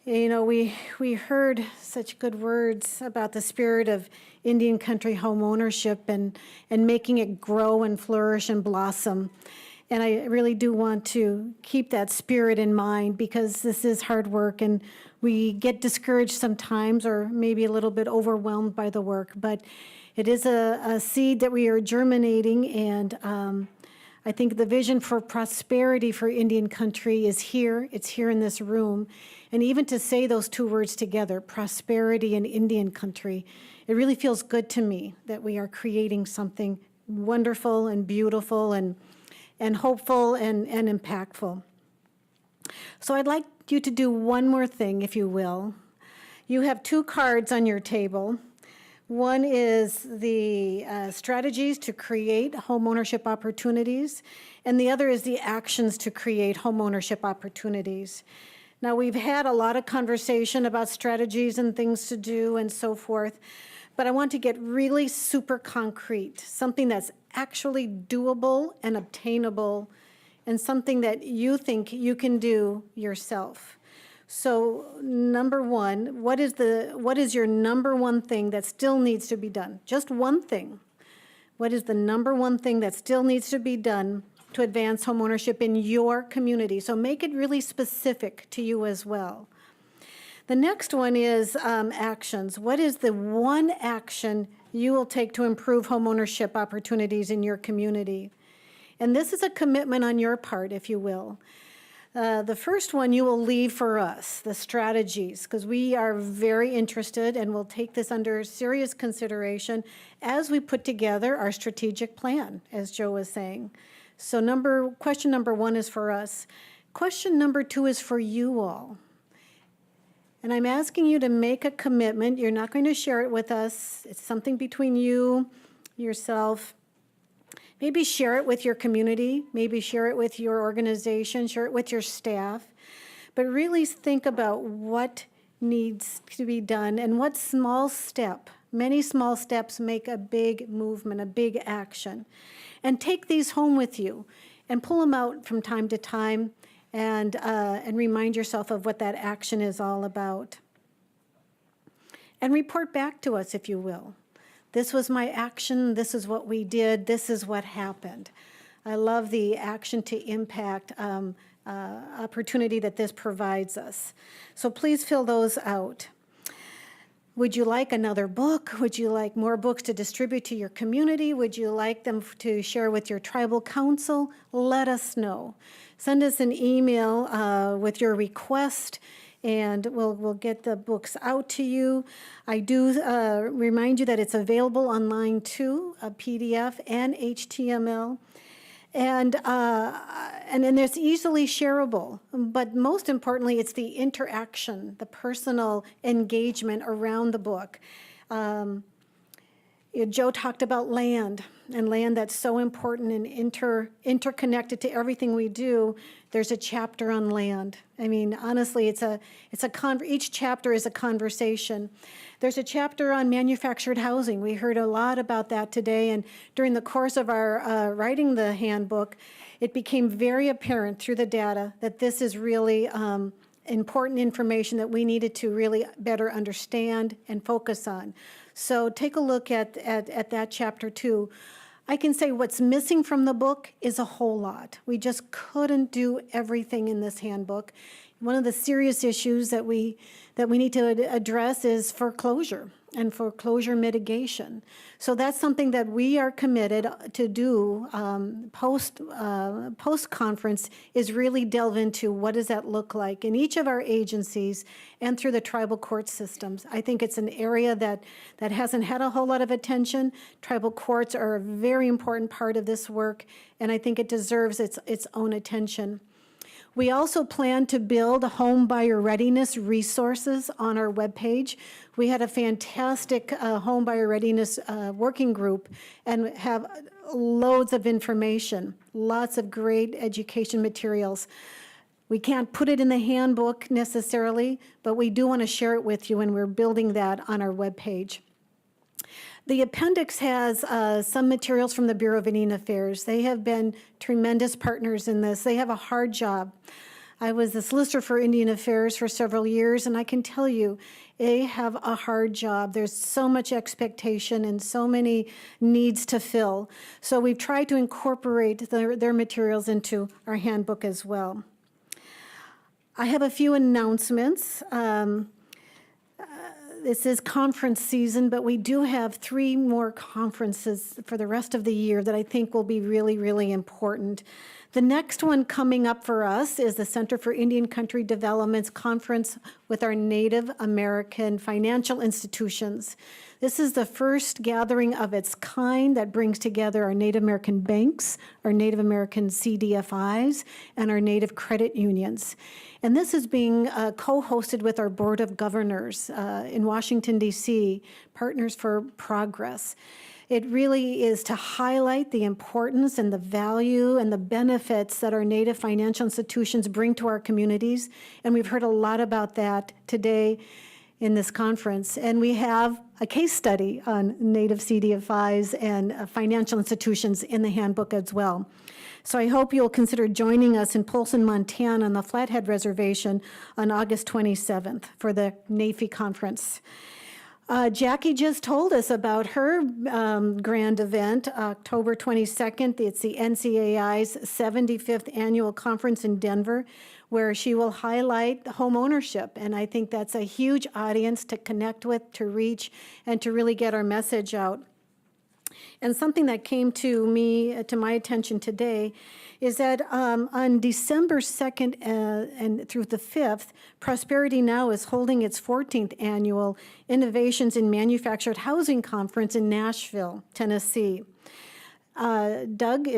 You know, we heard such good words about the spirit of Indian country home ownership and making it grow and flourish and blossom. And I really do want to keep that spirit in mind because this is hard work and we get discouraged sometimes or maybe a little bit overwhelmed by the work. But it is a seed that we are germinating, and I think the vision for prosperity for Indian country is here. It's here in this room. And even to say those two words together, prosperity and Indian country, it really feels good to me that we are creating something wonderful and beautiful and hopeful and impactful. So I'd like you to do one more thing, if you will. You have two cards on your table. One is the strategies to create homeownership opportunities, and the other is the actions to create homeownership opportunities. Now, we've had a lot of conversation about strategies and things to do and so forth, but I want to get really super concrete, something that's actually doable and obtainable, and something that you think you can do yourself. So number one, what is your number one thing that still needs to be done? Just one thing. What is the number one thing that still needs to be done to advance homeownership in your community? So make it really specific to you as well. The next one is actions. What is the one action you will take to improve homeownership opportunities in your community? And this is a commitment on your part, if you will. The first one you will leave for us, the strategies, because we are very interested and will take this under serious consideration as we put together our strategic plan, as Joe was saying. So question number one is for us. Question number two is for you all. And I'm asking you to make a commitment. You're not going to share it with us. It's something between you, yourself. Maybe share it with your community, maybe share it with your organization, share it with your staff, but really think about what needs to be done and what small step, many small steps make a big movement, a big action. And take these home with you and pull them out from time to time and remind yourself of what that action is all about. And report back to us, if you will. This was my action, this is what we did, this is what happened. I love the action to impact opportunity that this provides us. So please fill those out. Would you like another book? Would you like more books to distribute to your community? Would you like them to share with your tribal council? Let us know. Send us an email with your request, and we'll get the books out to you. I do remind you that it's available online too, a PDF and HTML. And then it's easily shareable. But most importantly, it's the interaction, the personal engagement around the book. Joe talked about land, and land that's so important and interconnected to everything we do. There's a chapter on land. I mean, honestly, each chapter is a conversation. There's a chapter on manufactured housing. We heard a lot about that today, and during the course of our writing the handbook, it became very apparent through the data that this is really important information that we needed to really better understand and focus on. So take a look at that chapter too. I can say what's missing from the book is a whole lot. We just couldn't do everything in this handbook. One of the serious issues that we need to address is foreclosure and foreclosure mitigation. So that's something that we are committed to do post-conference, is really delve into what does that look like in each of our agencies and through the tribal court systems. I think it's an area that hasn't had a whole lot of attention. Tribal courts are a very important part of this work, and I think it deserves its own attention. We also plan to build home buyer readiness resources on our webpage. We had a fantastic home buyer readiness working group and have loads of information, lots of great education materials. We can't put it in the handbook necessarily, but we do want to share it with you, and we're building that on our webpage. The appendix has some materials from the Bureau of Indian Affairs. They have been tremendous partners in this. They have a hard job. I was the Solicitor for Indian Affairs for several years, and I can tell you, they have a hard job. There's so much expectation and so many needs to fill. So we've tried to incorporate their materials into our handbook as well. I have a few announcements. This is conference season, but we do have 3 more conferences for the rest of the year that I think will be really, really important. The next one coming up for us is the Center for Indian Country Development's conference with our Native American financial institutions. This is the first gathering of its kind that brings together our Native American banks, our Native American CDFIs, and our Native credit unions. And this is being co-hosted with our Board of Governors in Washington, D.C., Partners for Progress. It really is to highlight the importance and the value and the benefits that our Native financial institutions bring to our communities. And we've heard a lot about that today in this conference. And we have a case study on Native CDFIs and financial institutions in the handbook as well. So I hope you'll consider joining us in Polson, Montana on the Flathead Reservation on August 27th for the NAFI conference. Jackie just told us about her grand event, October 22nd. It's the NCAI's 75th annual conference in Denver, where she will highlight home ownership. And I think that's a huge audience to connect with, to reach, and to really get our message out. And something that came to me, to my attention today, is that on December 2nd and through the 5th, Prosperity Now is holding its 14th annual Innovations in Manufactured Housing Conference in Nashville, Tennessee. Doug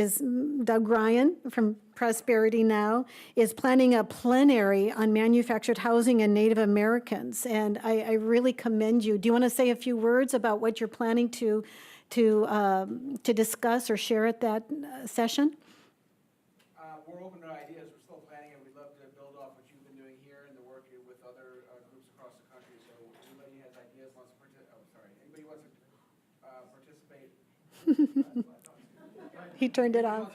Ryan from Prosperity Now is planning a plenary on manufactured housing and Native Americans, and I really commend you. Do you want to say a few words about what you're planning to discuss or share at that session? We're open to ideas. We're still planning, and we'd love to build off what you've been doing here and the work with other groups across the country. So anybody has ideas, wants to anybody wants to participate? He turned it off.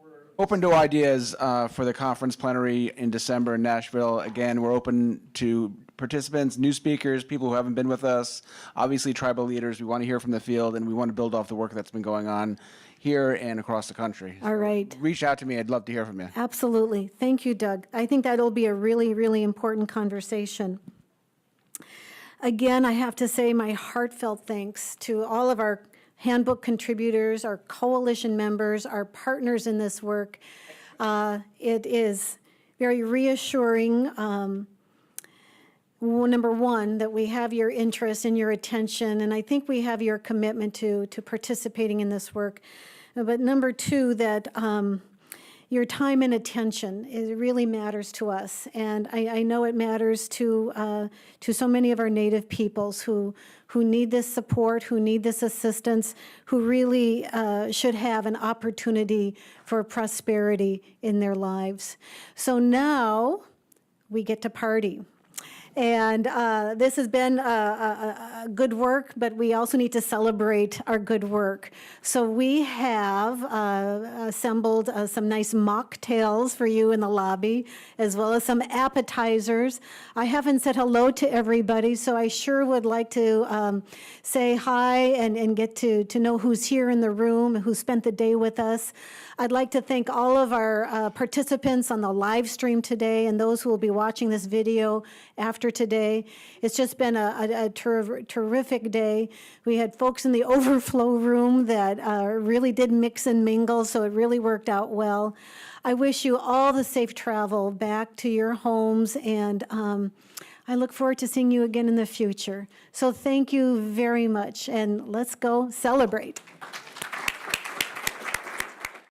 We're open to ideas for the conference plenary in December in Nashville. Again, we're open to participants, new speakers, people who haven't been with us, obviously tribal leaders. We want to hear from the field, and we want to build off the work that's been going on here and across the country. All right. So reach out to me. I'd love to hear from you. Absolutely. Thank you, Doug. I think that'll be a really, really important conversation. Again, I have to say my heartfelt thanks to all of our handbook contributors, our coalition members, our partners in this work. It is very reassuring, number one, that we have your interest and your attention, and I think we have your commitment to participating in this work. But number two, that your time and attention, it really matters to us, and I know it matters to so many of our Native peoples who need this support, who need this assistance, who really should have an opportunity for prosperity in their lives. So now we get to party. And this has been a good work, but we also need to celebrate our good work. So we have assembled some nice mocktails for you in the lobby, as well as some appetizers. I haven't said hello to everybody, so I sure would like to say hi and get to know who's here in the room, who spent the day with us. I'd like to thank all of our participants on the live stream today and those who will be watching this video after today. It's just been a terrific day. We had folks in the overflow room that really did mix and mingle, so it really worked out well. I wish you all the safe travel back to your homes, and I look forward to seeing you again in the future. So thank you very much, and let's go celebrate.